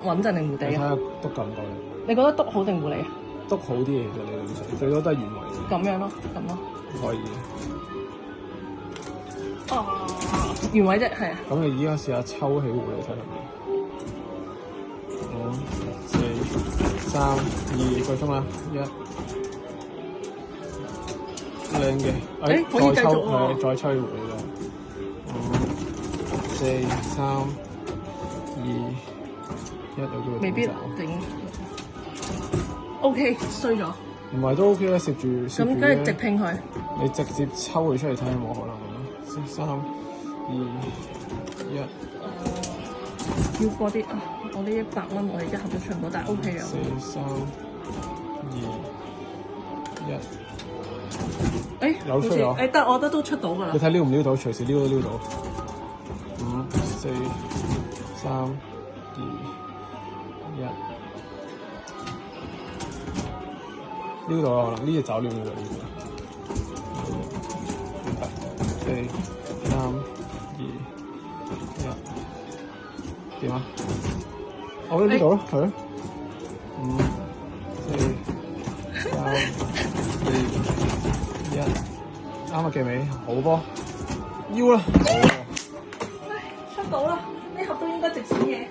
穩陣定糊地啊？你睇下篤夠唔夠力？你覺得篤好定糊地啊？篤好啲嘅，其實理論上最多都係原位嘅。咁樣咯，咁咯。可以。原位啫，係啊。咁你依家試下抽起壺嚟睇下未？5、4、3、2，夠鐘啦！1，靚嘅。可以繼續喎。再抽壺嚟啦。5、4、3、2、1，有機會未必整。OK， 衰咗。唔係都 OK 啦，攝住。咁跟住直拼佢。你直接抽佢出嚟睇下冇可能嘅。3、2、1。要過啲啊！我呢100蚊，我哋一盒都出唔到，但係 OK 嘅。4、3、2、1。有出咗。但我覺得都出到㗎啦。你睇撩唔撩到？隨時撩都撩到。5、4、3、2、1。撩到啦，可能呢隻走撩唔撩到呢隻。4、3、2、1。點啊？我覺得呢度咯，係咯。5、4、3、2、1。啱啊，記尾，好波，腰啦。出到啦！呢盒都應該值錢嘅。